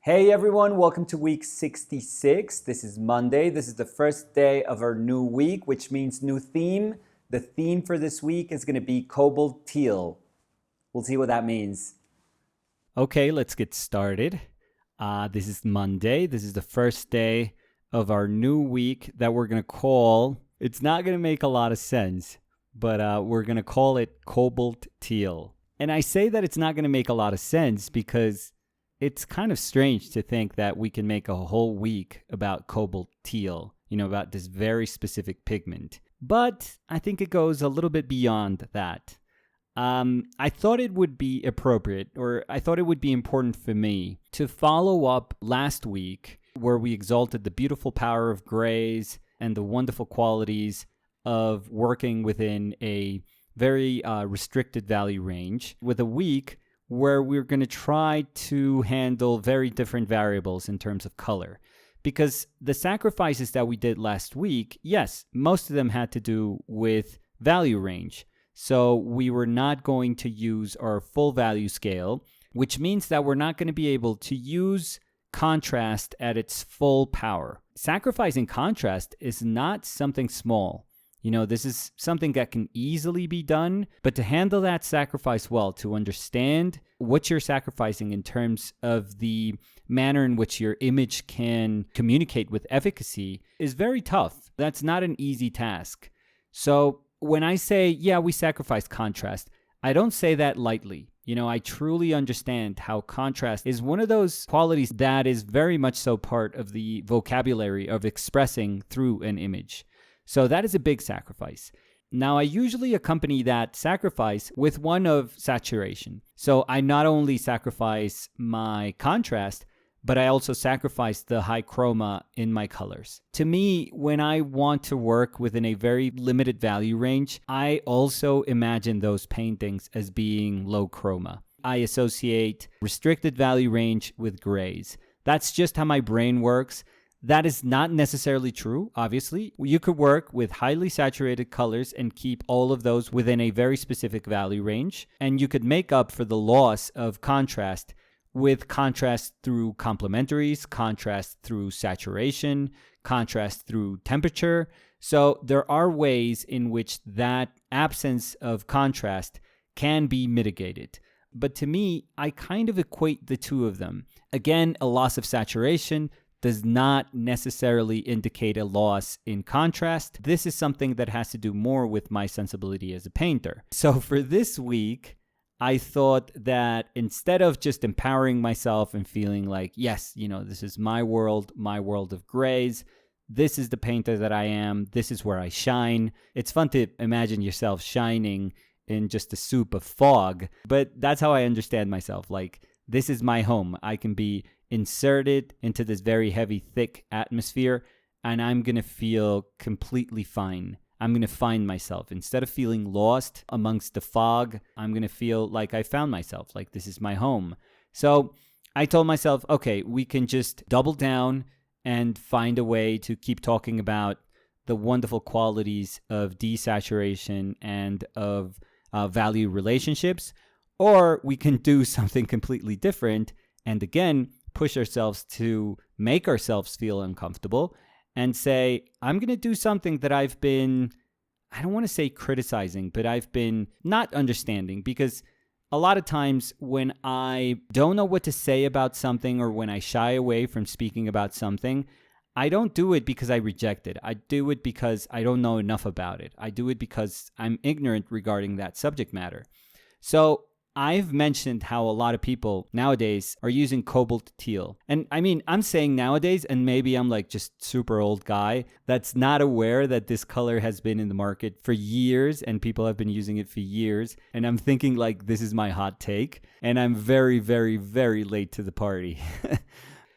Hey everyone, welcome to week 66. This is Monday. This is the first day of our new week, which means new theme. The theme for this week is going to be Cobalt Teal. We'll see what that means. Okay, let's get started. This is Monday. This is the first day of our new week that we're going to call, it's not going to make a lot of sense, but we're going to call it Cobalt Teal. And I say that it's not going to make a lot of sense because it's kind of strange to think that we can make a whole week about cobalt teal, about this very specific pigment. But I think it goes a little bit beyond that. I thought it would be appropriate, or I thought it would be important for me to follow up last week where we exalted the beautiful power of grays and the wonderful qualities of working within a very restricted value range with a week where we're going to try to handle very different variables in terms of color. Because the sacrifices that we did last week, yes, most of them had to do with value range. So we were not going to use our full value scale, which means that we're not going to be able to use contrast at its full power. Sacrificing contrast is not something small. This is something that can easily be done, but to handle that sacrifice well, to understand what you're sacrificing in terms of the manner in which your image can communicate with efficacy is very tough. That's not an easy task. So when I say, yeah, we sacrifice contrast, I don't say that lightly. I truly understand how contrast is one of those qualities that is very much so part of the vocabulary of expressing through an image. So that is a big sacrifice. Now, I usually accompany that sacrifice with one of saturation. So I not only sacrifice my contrast, but I also sacrifice the high chroma in my colors. To me, when I want to work within a very limited value range, I also imagine those paintings as being low chroma. I associate restricted value range with grays. That's just how my brain works. That is not necessarily true, obviously. You could work with highly saturated colors and keep all of those within a very specific value range. And you could make up for the loss of contrast with contrast through complementaries, contrast through saturation, contrast through temperature. So there are ways in which that absence of contrast can be mitigated. But to me, I kind of equate the two of them. Again, a loss of saturation does not necessarily indicate a loss in contrast. This is something that has to do more with my sensibility as a painter. So for this week, I thought that instead of just empowering myself and feeling like, yes, this is my world of grays, this is the painter that I am, this is where I shine. It's fun to imagine yourself shining in just a soup of fog, but that's how I understand myself. Like, this is my home. I can be inserted into this very heavy, thick atmosphere, and I'm going to feel completely fine. I'm going to find myself. Instead of feeling lost amongst the fog, I'm going to feel like I found myself, like this is my home. So I told myself, okay, we can just double down and find a way to keep talking about the wonderful qualities of desaturation and of value relationships, or we can do something completely different and again, push ourselves to make ourselves feel uncomfortable and say, I'm going to do something that I've been, I don't want to say criticizing, but I've been not understanding, because a lot of times when I don't know what to say about something or when I shy away from speaking about something, I don't do it because I reject it. I do it because I don't know enough about it. I do it because I'm ignorant regarding that subject matter. So I've mentioned how a lot of people nowadays are using cobalt teal. And I mean, I'm saying nowadays, and maybe I'm like just super old guy that's not aware that this color has been in the market for years and people have been using it for years. And I'm thinking like this is my hot take and I'm very, very, very late to the party.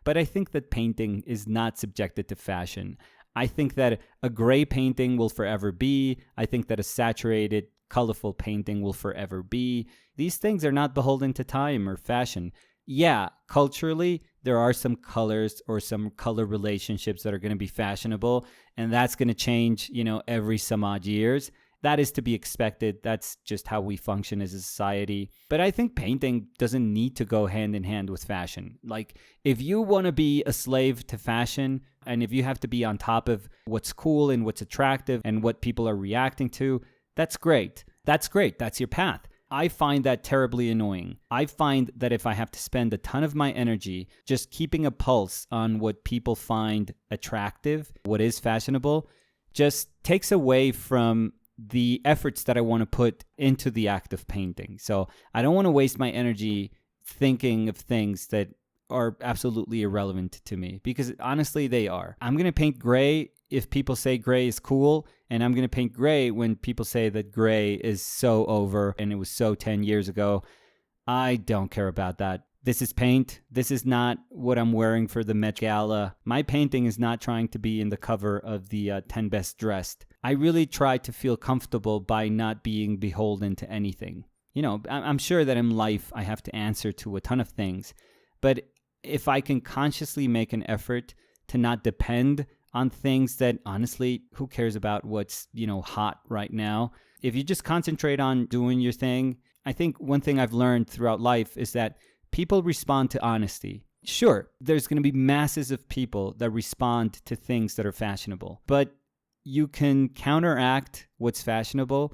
But I think that painting is not subjected to fashion. I think that a gray painting will forever be. I think that a saturated colorful painting will forever be. These things are not beholden to time or fashion. Yeah, culturally, there are some colors or some color relationships that are going to be fashionable, and that's going to change, every some odd years. That is to be expected. That's just how we function as a society. But I think painting doesn't need to go hand in hand with fashion. Like, if you want to be a slave to fashion, and if you have to be on top of what's cool and what's attractive and what people are reacting to, that's great. That's great. That's your path. I find that terribly annoying. I find that if I have to spend a ton of my energy just keeping a pulse on what people find attractive, what is fashionable, just takes away from the efforts that I want to put into the act of painting. So I don't want to waste my energy thinking of things that are absolutely irrelevant to me, because honestly, they are. I'm going to paint gray if people say gray is cool, and I'm going to paint gray when people say that gray is so over and it was so 10 years ago. I don't care about that. This is paint. This is not what I'm wearing for the Met Gala. My painting is not trying to be in the cover of the 10 Best Dressed. I really try to feel comfortable by not being beholden to anything. You know, I'm sure that in life I have to answer to a ton of things, but if I can consciously make an effort to not depend on things that, honestly, who cares about what's, hot right now? If you just concentrate on doing your thing, I think one thing I've learned throughout life is that people respond to honesty. Sure, there's going to be masses of people that respond to things that are fashionable, but you can counteract what's fashionable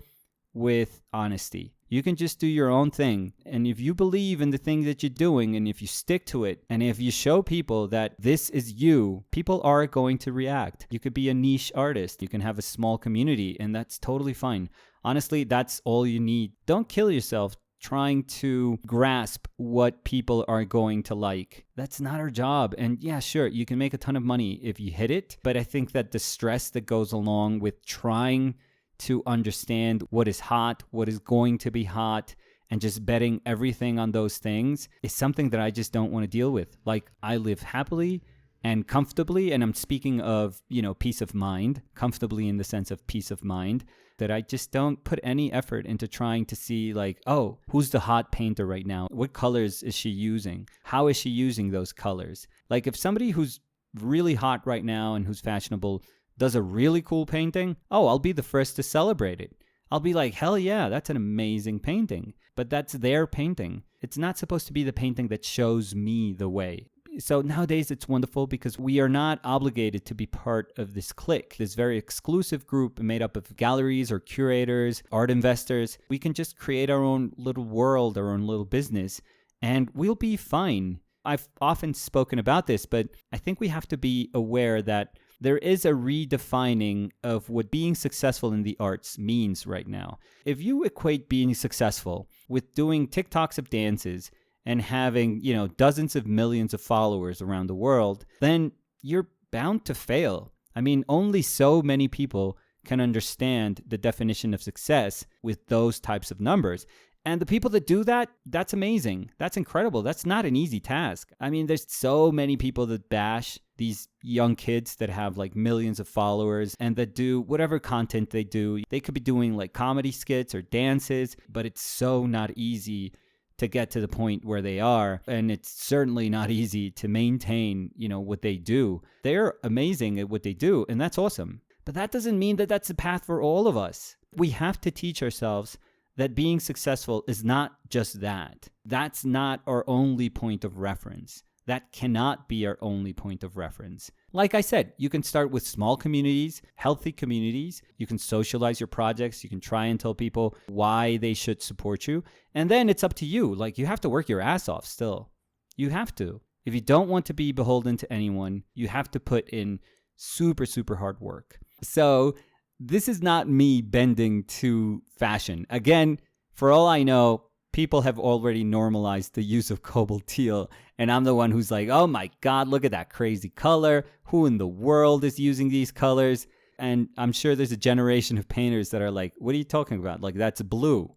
with honesty. You can just do your own thing. And if you believe in the thing that you're doing, and if you stick to it, and if you show people that this is you, people are going to react. You could be a niche artist. You can have a small community, and that's totally fine. Honestly, that's all you need. Don't kill yourself trying to grasp what people are going to like. That's not our job. And yeah, sure, you can make a ton of money if you hit it. But I think that the stress that goes along with trying to understand what is hot, what is going to be hot, and just betting everything on those things is something that I just don't want to deal with. Like, I live happily and comfortably, and I'm speaking of, peace of mind, comfortably in the sense of peace of mind, that I just don't put any effort into trying to see, like, oh, who's the hot painter right now? What colors is she using? How is she using those colors? Like, if somebody who's really hot right now and who's fashionable does a really cool painting, I'll be the first to celebrate it. I'll be like, hell yeah, that's an amazing painting. But that's their painting. It's not supposed to be the painting that shows me the way. So nowadays it's wonderful because we are not obligated to be part of this clique, this very exclusive group made up of galleries or curators, art investors. We can just create our own little world, our own little business, and we'll be fine. I've often spoken about this, but I think we have to be aware that there is a redefining of what being successful in the arts means right now. If you equate being successful with doing TikToks of dances and having, dozens of millions of followers around the world, then you're bound to fail. I mean, only so many people can understand the definition of success with those types of numbers. And the people that do that, that's amazing. That's incredible. That's not an easy task. I mean, there's so many people that bash these young kids that have like millions of followers and that do whatever content they do. They could be doing like comedy skits or dances, but it's so not easy to get to the point where they are. And it's certainly not easy to maintain, what they do. They're amazing at what they do, and that's awesome. But that doesn't mean that that's the path for all of us. We have to teach ourselves that being successful is not just that. That's not our only point of reference. That cannot be our only point of reference. Like I said, you can start with small communities, healthy communities. You can socialize your projects. You can try and tell people why they should support you. And then it's up to you. Like, you have to work your ass off still. You have to. If you don't want to be beholden to anyone, you have to put in super, super hard work. So this is not me bending to fashion. Again, for all I know, people have already normalized the use of Cobalt Teal, and I'm the one who's like, oh my God, look at that crazy color. Who in the world is using these colors? And I'm sure there's a generation of painters that are like, what are you talking about? Like, that's blue,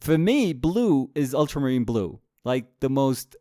For me, blue is ultramarine blue. Like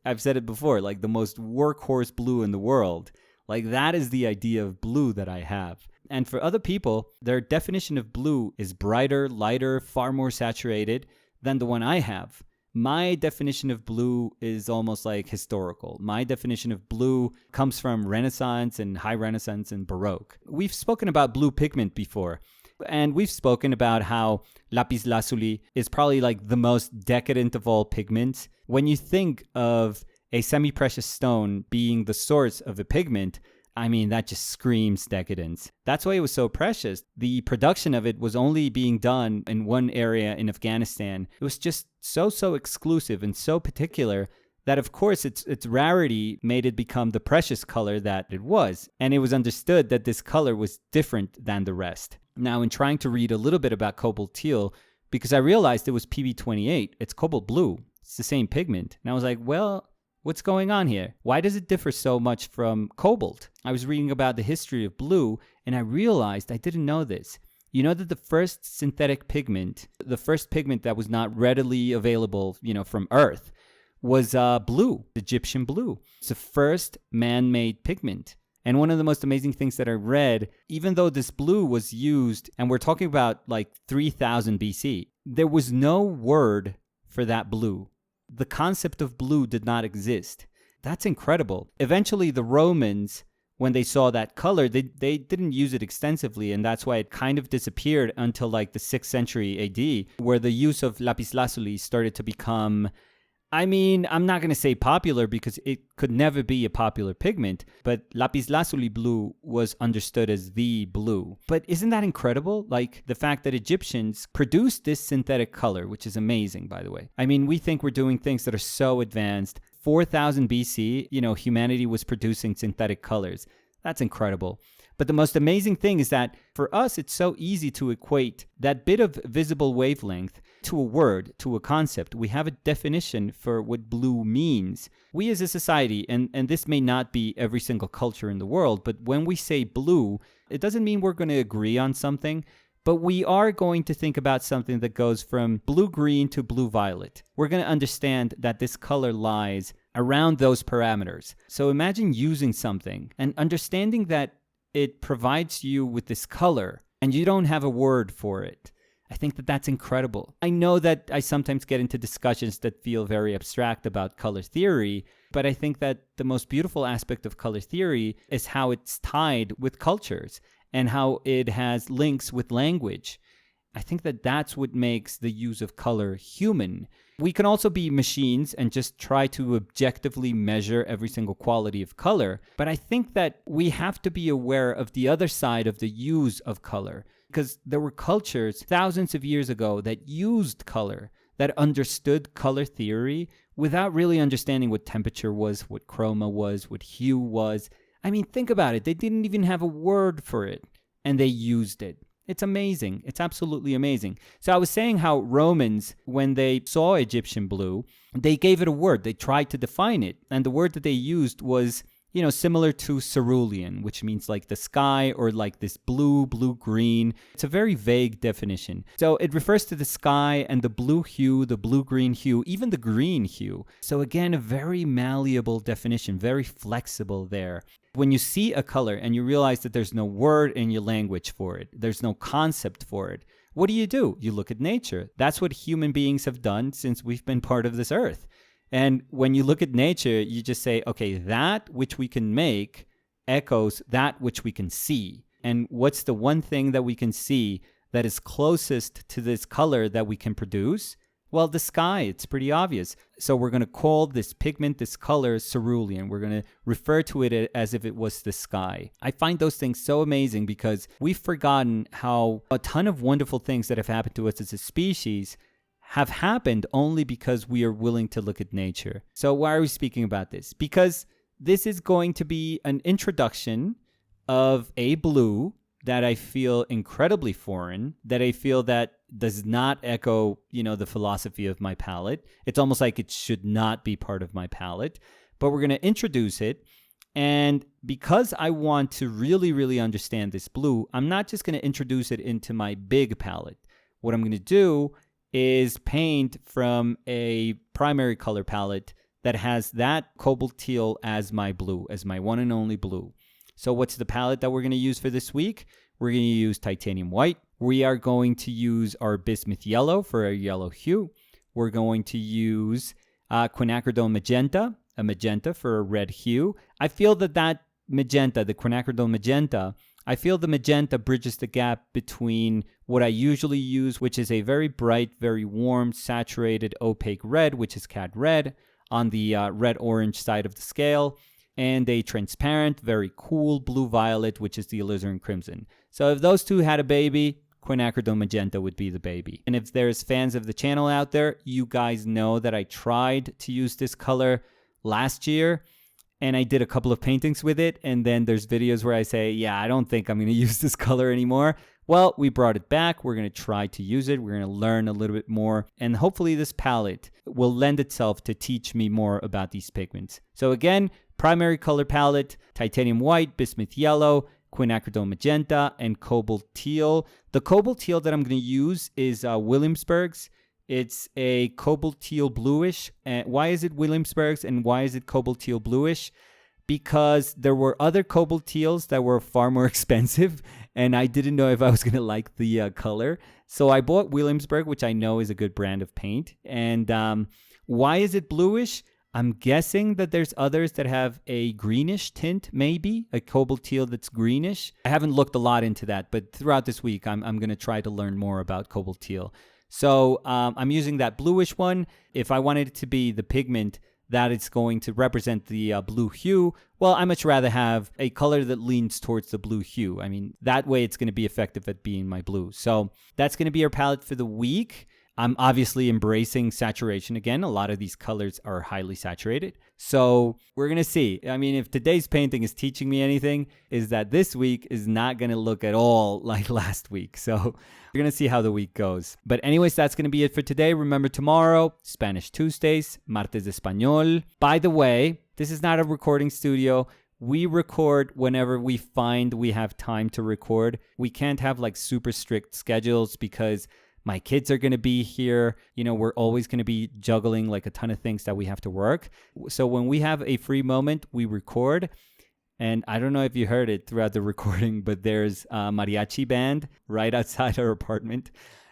I've said it before, like the most workhorse blue in the world. Like, that is the idea of blue that I have. And for other people, their definition of blue is brighter, lighter, far more saturated than the one I have. My definition of blue is almost like historical. My definition of blue comes from Renaissance and High Renaissance and Baroque. We've spoken about blue pigment before. And we've spoken about how lapis lazuli is probably like the most decadent of all pigments. When you think of a semi-precious stone being the source of a pigment, I mean, that just screams decadence. That's why it was so precious. The production of it was only being done in one area in Afghanistan. It was just so exclusive and so particular that, of course, its rarity made it become the precious color that it was. And it was understood that this color was different than the rest. Now, in trying to read a little bit about Cobalt Teal, because I realized it was PB28, it's cobalt blue. It's the same pigment. And I was like, well, what's going on here? Why does it differ so much from cobalt? I was reading about the history of blue, and I realized I didn't know this. You know that the first synthetic pigment, the first pigment that was not readily available, from Earth, was blue, Egyptian blue. It's the first man-made pigment. And one of the most amazing things that I read, even though this blue was used, and we're talking about like 3000 BC, there was no word for that blue. The concept of blue did not exist. That's incredible. Eventually, the Romans, when they saw that color, they didn't use it extensively, and that's why it kind of disappeared until like the 6th century AD, where the use of lapis lazuli started to become, I mean, I'm not going to say popular because it could never be a popular pigment, but lapis lazuli blue was understood as the blue. But isn't that incredible? Like the fact that Egyptians produced this synthetic color, which is amazing, by the way. I mean, we think we're doing things that are so advanced. 4000 BC, humanity was producing synthetic colors. That's incredible. But the most amazing thing is that for us, it's so easy to equate that bit of visible wavelength to a word, to a concept. We have a definition for what blue means. We as a society, and this may not be every single culture in the world, but when we say blue, it doesn't mean we're going to agree on something, but we are going to think about something that goes from blue-green to blue-violet. We're going to understand that this color lies around those parameters. So imagine using something and understanding that it provides you with this color and you don't have a word for it. I think that that's incredible. I know that I sometimes get into discussions that feel very abstract about color theory, but I think that the most beautiful aspect of color theory is how it's tied with cultures and how it has links with language. I think that that's what makes the use of color human. We can also be machines and just try to objectively measure every single quality of color. But I think that we have to be aware of the other side of the use of color, because there were cultures thousands of years ago that used color, that understood color theory without really understanding what temperature was, what chroma was, what hue was. I mean, think about it. They didn't even have a word for it, and they used it. It's amazing. It's absolutely amazing. So I was saying how Romans, when they saw Egyptian blue, they gave it a word. They tried to define it. And the word that they used was, similar to cerulean, which means like the sky or like this blue-green. It's a very vague definition. So it refers to the sky and the blue hue, the blue-green hue, even the green hue. So again, a very malleable definition, very flexible there. When you see a color and you realize that there's no word in your language for it, there's no concept for it, what do? You look at nature. That's what human beings have done since we've been part of this earth. And when you look at nature, you just say, okay, that which we can make echoes that which we can see. And what's the one thing that we can see that is closest to this color that we can produce? Well, the sky, it's pretty obvious. So we're going to call this pigment, this color, cerulean. We're going to refer to it as if it was the sky. I find those things so amazing because we've forgotten how a ton of wonderful things that have happened to us as a species have happened only because we are willing to look at nature. So why are we speaking about this? Because this is going to be an introduction of a blue that I feel incredibly foreign, that I feel that does not echo, the philosophy of my palette. It's almost like it should not be part of my palette, but we're going to introduce it. And because I want to really, really understand this blue, I'm not just going to introduce it into my big palette. What I'm going to do is paint from a primary color palette that has that cobalt teal as my blue, as my one and only blue. So what's the palette that we're going to use for this week? We're going to use titanium white. We are going to use our bismuth yellow for a yellow hue. We're going to use quinacridone magenta, a magenta for a red hue. I feel that magenta, the quinacridone magenta, I feel the magenta bridges the gap between what I usually use, which is a very bright, very warm, saturated, opaque red, which is Cad Red, on the red-orange side of the scale, and a transparent, very cool blue-violet, which is the alizarin crimson. So if those two had a baby, quinacridone magenta would be the baby. And if there's fans of the channel out there, you guys know that I tried to use this color last year, and I did a couple of paintings with it, and then there's videos where I say, yeah, I don't think I'm going to use this color anymore. Well, we brought it back. We're going to try to use it. We're going to learn a little bit more, and hopefully this palette will lend itself to teach me more about these pigments. So again, primary color palette, titanium white, bismuth yellow, quinacridone magenta, and cobalt teal. The cobalt teal that I'm going to use is Williamsburg's. It's a cobalt teal bluish. Why is it Williamsburg's and why is it cobalt teal bluish? Because there were other cobalt teals that were far more expensive, and I didn't know if I was going to like the color. So I bought Williamsburg, which I know is a good brand of paint. And why is it bluish? I'm guessing that there's others that have a greenish tint, maybe a cobalt teal that's greenish. I haven't looked a lot into that, but throughout this week, I'm going to try to learn more about cobalt teal. So I'm using that bluish one. If I wanted it to be the pigment that it's going to represent the blue hue, well, I much rather have a color that leans towards the blue hue. I mean, that way it's going to be effective at being my blue. So that's going to be our palette for the week. I'm obviously embracing saturation again. A lot of these colors are highly saturated. So we're going to see. I mean, if today's painting is teaching me anything, is that this week is not going to look at all like last week. So we're going to see how the week goes. But anyways, that's going to be it for today. Remember, tomorrow, Spanish Tuesdays, Martes de Español. By the way, this is not a recording studio. We record whenever we find we have time to record. We can't have like super strict schedules because my kids are going to be here. You know, we're always going to be juggling like a ton of things that we have to work. So when we have a free moment, we record. And I don't know if you heard it throughout the recording, but there's a mariachi band right outside our apartment.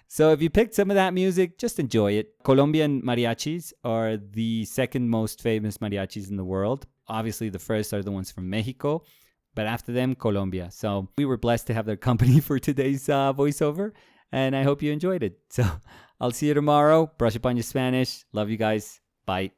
So if you picked some of that music, just enjoy it. Colombian mariachis are the second most famous mariachis in the world. Obviously, the first are the ones from Mexico, but after them, Colombia. So we were blessed to have their company for today's voiceover. And I hope you enjoyed it. So I'll see you tomorrow. Brush up on your Spanish. Love you guys. Bye.